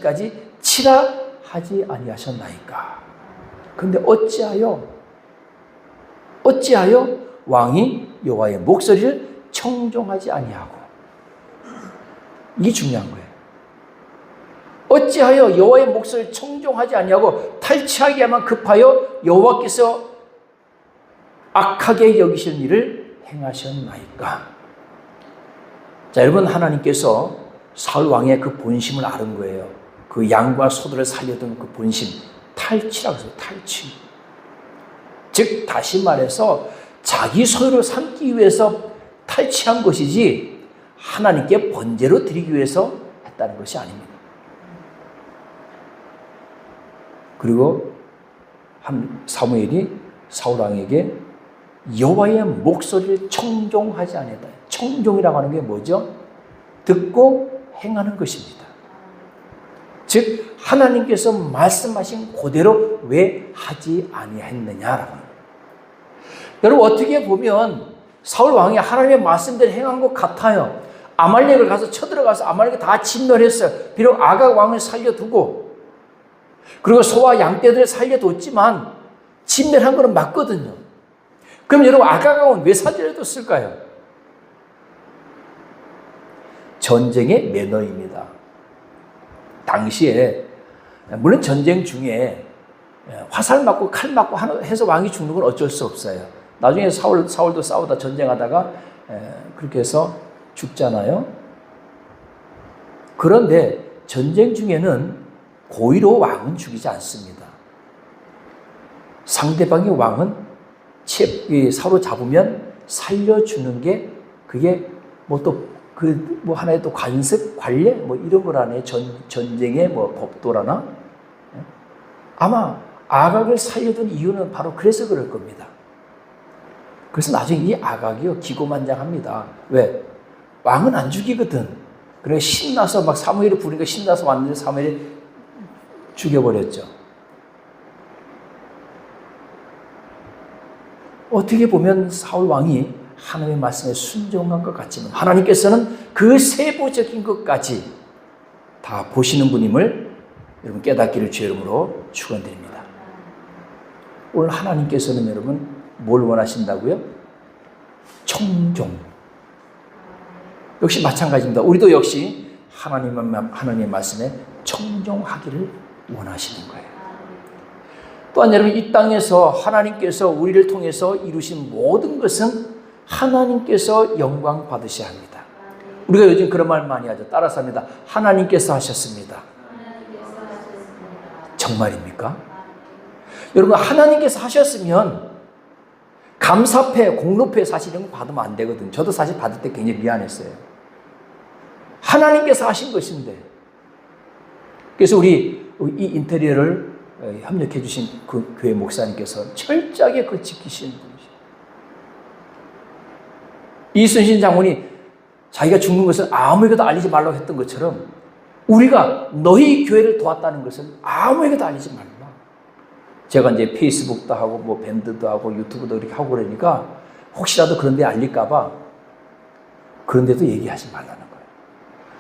말씀까지 치라 하지 아니하셨나이까. 그런데 어찌하여 왕이 여호와의 목소리를 청종하지 아니하고, 이게 중요한 거예요. 어찌하여 여호와의 목소리를 청종하지 아니하고 탈취하기에만 급하여 여호와께서 악하게 여기시는 일을 행하셨나이까. 자, 여러분, 하나님께서 사울 왕의 그 본심을 아는 거예요. 그 양과 소들을 살려둔 그 본심, 탈취라고 해서 탈취. 즉 다시 말해서 자기 소유로 삼기 위해서 탈취한 것이지 하나님께 번제로 드리기 위해서 했다는 것이 아닙니다. 그리고 사무엘이 사울 왕에게 여호와의 목소리를 청종하지 아니했다. 청종이라고 하는 게 뭐죠? 듣고 행하는 것입니다. 즉 하나님께서 말씀하신 그대로 왜 하지 아니했느냐라고 합니다. 여러분, 어떻게 보면 사울 왕이 하나님의 말씀대로 행한 것 같아요. 아말렉을 가서 쳐들어가서 아말렉을 다 진멸했어요. 비록 아각 왕을 살려두고, 그리고 소와 양떼들을 살려뒀지만 진멸한 것은 맞거든요. 그럼 여러분, 아각 왕은 왜 살려뒀을까요? 전쟁의 매너입니다. 당시에 물론 전쟁 중에 화살 맞고 칼 맞고 해서 왕이 죽는 건 어쩔 수 없어요. 나중에 사울도 싸우다 전쟁하다가 그렇게 해서 죽잖아요. 그런데 전쟁 중에는 고의로 왕은 죽이지 않습니다. 상대방의 왕은 사로잡으면 살려주는 게 그게 하나의 또 관습, 관례 이런 거라네. 전쟁의 법도라나. 아마 아각을 살려둔 이유는 바로 그래서 그럴 겁니다. 그래서 나중에 이 아각이요 기고만장합니다. 왜? 왕은 안 죽이거든. 그래 신나서 막 사무엘이 부르니까 신나서 왔는데 사무엘이 죽여버렸죠. 어떻게 보면 사울 왕이 하나님의 말씀에 순종한 것 같지만 하나님께서는 그 세부적인 것까지 다 보시는 분임을 여러분 깨닫기를 주의 이름으로 축원드립니다. 오늘 하나님께서는 여러분 뭘 원하신다고요? 청종. 역시 마찬가지입니다. 우리도 역시 하나님의 말씀에 청종하기를 원하시는 거예요. 또한 여러분, 이 땅에서 하나님께서 우리를 통해서 이루신 모든 것은 하나님께서 영광 받으셔야 합니다. 우리가 요즘 그런 말 많이 하죠. 따라서 합니다. 하나님께서 하셨습니다. 정말입니까? 여러분, 하나님께서 하셨으면 감사패, 공로패 사실 이런 거 받으면 안 되거든요. 저도 사실 받을 때 굉장히 미안했어요. 하나님께서 하신 것인데. 그래서 우리 이 인테리어를 협력해 주신 그 교회 목사님께서 철저하게 그걸 지키시는 분이죠. 이순신 장군이 자기가 죽는 것을 아무에게도 알리지 말라고 했던 것처럼 우리가 너희 교회를 도왔다는 것을 아무에게도 알리지 말라. 제가 이제 페이스북도 하고 밴드도 하고 유튜브도 이렇게 하고 그러니까 혹시라도 그런 데 알릴까봐 그런 데도 얘기하지 말라는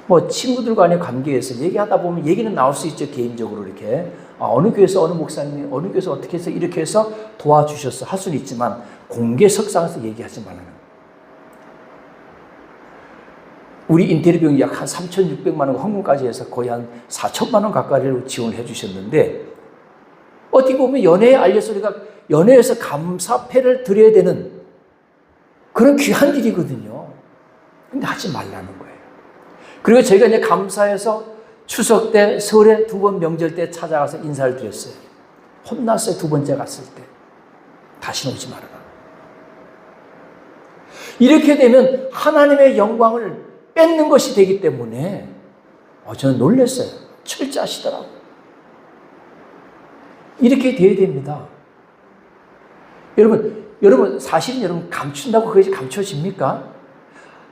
거예요. 친구들 간의 관계에서 얘기하다 보면 얘기는 나올 수 있죠. 개인적으로 이렇게. 어느 교회에서 어느 목사님이 어느 교회에서 어떻게 해서 이렇게 해서 도와주셨어 할 수는 있지만 공개 석상에서 얘기하지 말라는 거예요. 우리 인테리어 비용이 약 한 3,600만 원 헌금까지 해서 거의 한 4천만 원 가까이를 지원을 해 주셨는데 어떻게 보면 연예에 알려서 우리가 연예에서 감사패를 드려야 되는 그런 귀한 일이거든요. 근데 하지 말라는 거예요. 그리고 저희가 이제 감사해서 추석 때 설에 2번 명절 때 찾아가서 인사를 드렸어요. 혼났어요. 2번째 갔을 때. 다시는 오지 말아라. 이렇게 되면 하나님의 영광을 뺏는 것이 되기 때문에 저는 놀랐어요. 철저하시더라고요. 이렇게 돼야 됩니다. 여러분 사실은 여러분 감춘다고 그것이 감춰집니까?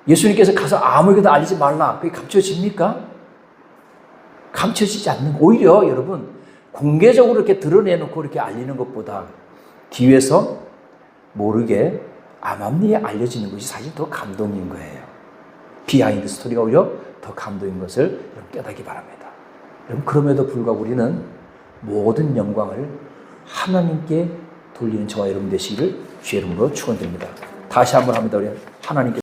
예수님께서 가서 아무에게도 알리지 말라. 그게 감춰집니까? 감춰지지 않는, 오히려 여러분 공개적으로 이렇게 드러내놓고 이렇게 알리는 것보다 뒤에서 모르게 암암리에 알려지는 것이 사실 더 감동인 거예요. 비하인드 스토리가 오히려 더 감동인 것을 깨닫기 바랍니다. 여러분, 그럼에도 불구하고 우리는 모든 영광을 하나님께 돌리는 저와 여러분 되시기를 주의 이름으로 축원드립니다. 다시 한번 합니다. 우리 하나님께